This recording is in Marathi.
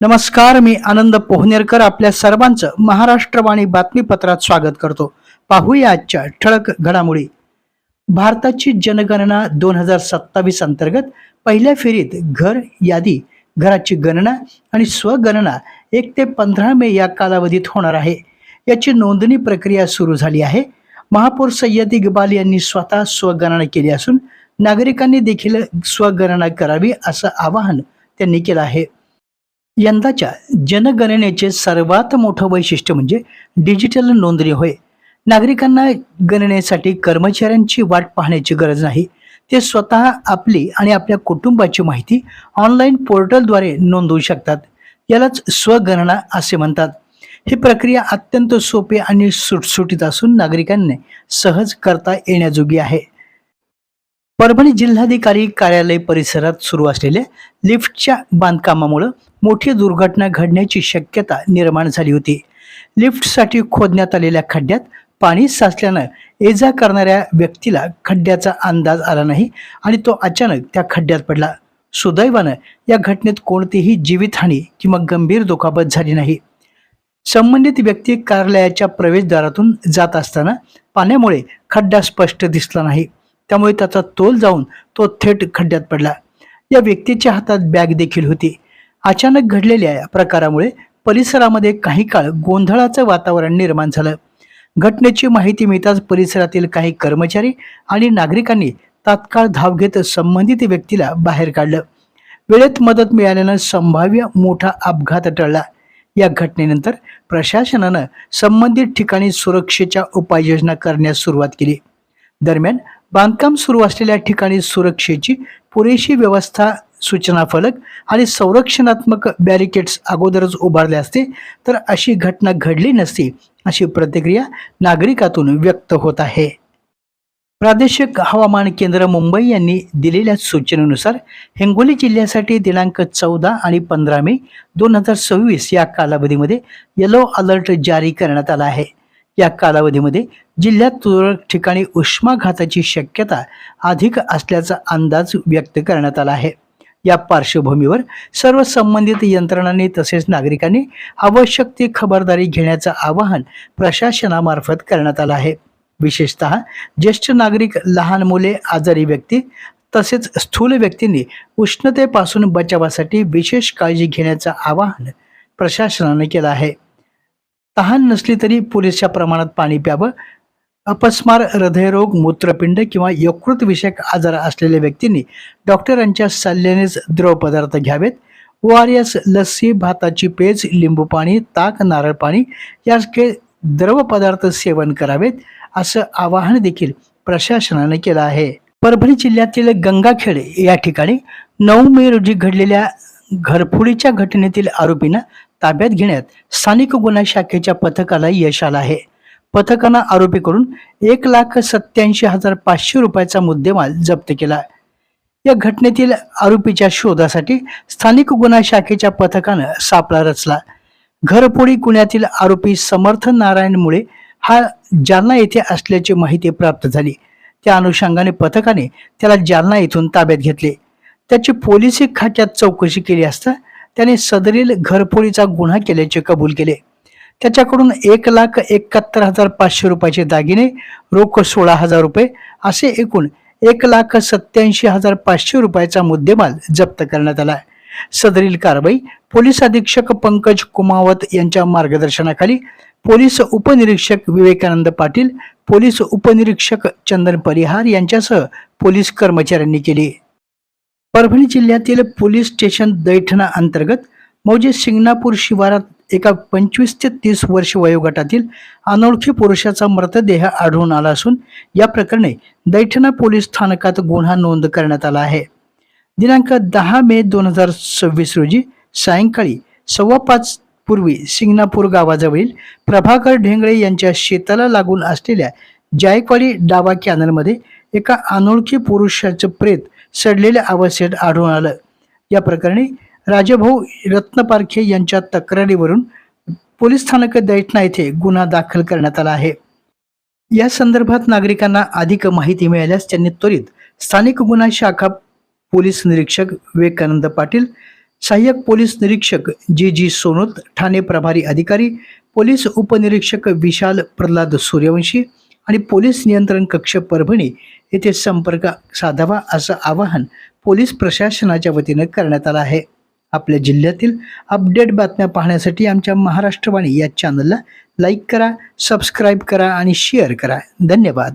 नमस्कार, मी आनंद पोहनेरकर आपल्या सर्वांचं महाराष्ट्रवाणी बातमीपत्रात स्वागत करतो. पाहूया आजच्या ठळक घडामोडी. भारताची जनगणना 2027 अंतर्गत पहिल्या फेरीत घर यादी, घराची गणना आणि स्वगणना 1 ते 15 मे या कालावधीत होणार आहे. याची नोंदणी प्रक्रिया सुरू झाली आहे. महापौर सय्यद इक्बाल यांनी स्वतः स्वगणना केली असून नागरिकांनी देखील स्वगणना करावी असं आवाहन त्यांनी केलं आहे. यंदाच्या जनगणनेचे सर्वात मोठं वैशिष्ट्य म्हणजे डिजिटल नोंदणी होय. नागरिकांना गणनेसाठी कर्मचाऱ्यांची वाट पाहण्याची गरज नाही. ते स्वतः आपली आणि आपल्या कुटुंबाची माहिती ऑनलाईन पोर्टलद्वारे नोंदवू शकतात. यालाच स्वगणना असे म्हणतात. ही प्रक्रिया अत्यंत सोपी आणि सुटसुटीत असून नागरिकांनी सहज करता येण्याजोगी आहे. परभणी जिल्हाधिकारी कार्यालय परिसरात सुरू असलेल्या लिफ्टच्या बांधकामामुळे मोठी दुर्घटना घडण्याची शक्यता निर्माण झाली होती. लिफ्टसाठी खोदण्यात आलेल्या खड्ड्यात पाणी साचल्यानं ये-जा करणाऱ्या व्यक्तीला खड्ड्याचा अंदाज आला नाही आणि तो अचानक त्या खड्ड्यात पडला. सुदैवानं या घटनेत कोणतीही जीवितहानी किंवा गंभीर दुखापत झाली नाही. संबंधित व्यक्ती कार्यालयाच्या प्रवेशद्वारातून जात असताना पाण्यामुळे खड्डा स्पष्ट दिसला नाही. त्यामुळे त्याचा तोल जाऊन तो थेट खड्ड्यात पडला. या व्यक्तीच्या हातात बॅग देखील होती. अचानक घडलेल्या या प्रकारामुळे परिसरामध्ये काही काळ गोंधळाचं वातावरण निर्माण झालं. घटनेची माहिती मिळताच परिसरातील काही कर्मचारी आणि नागरिकांनी तात्काळ धाव घेत संबंधित व्यक्तीला बाहेर काढलं. वेळेत मदत मिळाल्यानं संभाव्य मोठा अपघात टळला. या घटनेनंतर प्रशासनानं संबंधित ठिकाणी सुरक्षेच्या उपाययोजना करण्यास सुरुवात केली. दरम्यान बांधकाम सुरू असलेल्या ठिकाणी सुरक्षेची पुरेशी व्यवस्था, सूचना फलक आणि संरक्षणात्मक बॅरिकेड्स अगोदरच उभारले असते तर अशी घटना घडली नसती, अशी प्रतिक्रिया नागरिकातून व्यक्त होत आहे. प्रादेशिक हवामान केंद्र मुंबई यांनी दिलेल्या सूचनेनुसार हिंगोली जिल्ह्यासाठी दिनांक 14 आणि 15 मे 2026 या कालावधीमध्ये येलो अलर्ट जारी करण्यात आला आहे. या कालावधीमध्ये जिल्ह्यात तुरळक ठिकाणी उष्माघाताची शक्यता अधिक असल्याचा अंदाज व्यक्त करण्यात आला आहे. या पार्श्वभूमीवर सर्व संबंधित यंत्रणांनी तसेच नागरिकांनी आवश्यक ती खबरदारी घेण्याचं आवाहन प्रशासनामार्फत करण्यात आलं आहे. विशेषतः ज्येष्ठ नागरिक, लहान मुले, आजारी व्यक्ती तसेच स्थूल व्यक्तींनी उष्णतेपासून बचावासाठी विशेष काळजी घेण्याचं आवाहन प्रशासनाने केलं आहे. तहान नसली तरी पुरेशा प्रमाणात पाणी प्यावं. अपस्मार, हृदयरोग, मूत्रपिंड किंवा यकृत विषयक आजार असलेल्या व्यक्तींनी डॉक्टरांच्या सल्ल्यानेच द्रव पदार्थ घ्यावेत. ORS, लस्सी, भाताची पेज, लिंबू पाणी, ताक, नारळ पाणी यासारखे द्रव पदार्थ सेवन करावेत असं आवाहन देखील प्रशासनाने केलं आहे. परभणी जिल्ह्यातील गंगाखेड या ठिकाणी 9 मे रोजी घडलेल्या घरफोडीच्या घटनेतील आरोपींना ताब्यात घेण्यात स्थानिक गुन्हा शाखेच्या पथकाला यश आलं आहे. पथकानं आरोपीकडून 1,87,500 रुपयाचा मुद्देमाल जप्त केला. या घटनेतील आरोपीच्या शोधासाठी स्थानिक गुन्हा शाखेच्या पथकानं सापळा रचला. घरफोडी गुन्ह्यातील आरोपी समर्थ नारायण मुळे हा जालना येथे असल्याची माहिती प्राप्त झाली. त्या अनुषंगाने पथकाने त्याला जालना येथून ताब्यात घेतले. त्याची पोलिसी खात्यात चौकशी केली असता त्याने सदरील घरफोडीचा गुन्हा केल्याचे कबूल केले. त्याच्याकडून 1,71,500 रुपयाचे दागिने, रोख 16,000 रुपये असे एकूण 1,87,500 रुपयाचा मुद्देमाल जप्त करण्यात आला. सदरील कारवाई पोलीस अधीक्षक पंकज कुमावत यांच्या मार्गदर्शनाखाली पोलीस उपनिरीक्षक विवेकानंद पाटील, पोलीस उपनिरीक्षक चंदन परिहार यांच्यासह पोलीस कर्मचाऱ्यांनी केली. परभणी जिल्ह्यातील पोलीस स्टेशन दैठणा अंतर्गत मौजे शिंगणापूर शिवारात एका 25 ते 30 वर्ष वयोगटातील अनोळखी पुरुषाचा मृतदेह आढळून आला असून या प्रकरणी दैठणा पोलीस स्थानकात गुन्हा नोंद करण्यात आला आहे. दिनांक 10 मे 2026 रोजी सायंकाळी 5:15 पूर्वी शिंगणापूर गावाजवळील प्रभाकर ढेंगळे यांच्या शेताला लागून असलेल्या जायकवाडी डावा कॅनलमध्ये एका अनोळखी पुरुषाचं प्रेत सडलेल्या अवस्थेत आढळून आलं. या प्रकरणी राजभाऊ रत्नपारखे यांच्या तक्रारीवरून पोलीस स्थानक दैठणा येथे गुन्हा दाखल करण्यात आला आहे. या संदर्भात नागरिकांना अधिक माहिती मिळाल्यास त्यांनी त्वरित स्थानिक गुन्हा शाखा पोलीस निरीक्षक विवेकानंद पाटील, सहाय्यक पोलीस निरीक्षक जी सोनोत, ठाणे प्रभारी अधिकारी पोलीस उपनिरीक्षक विशाल प्रल्हाद सूर्यवंशी आणि पोलीस नियंत्रण कक्ष परभणी येथे संपर्क साधावा असं आवाहन पोलीस प्रशासनाच्या वतीनं करण्यात आलं आहे. आपल्या जिल्ह्यातील अपडेट बातम्या पाहण्यासाठी आमच्या महाराष्ट्रवाणी या चॅनलला लाईक करा, सबस्क्राईब करा आणि शेअर करा. धन्यवाद.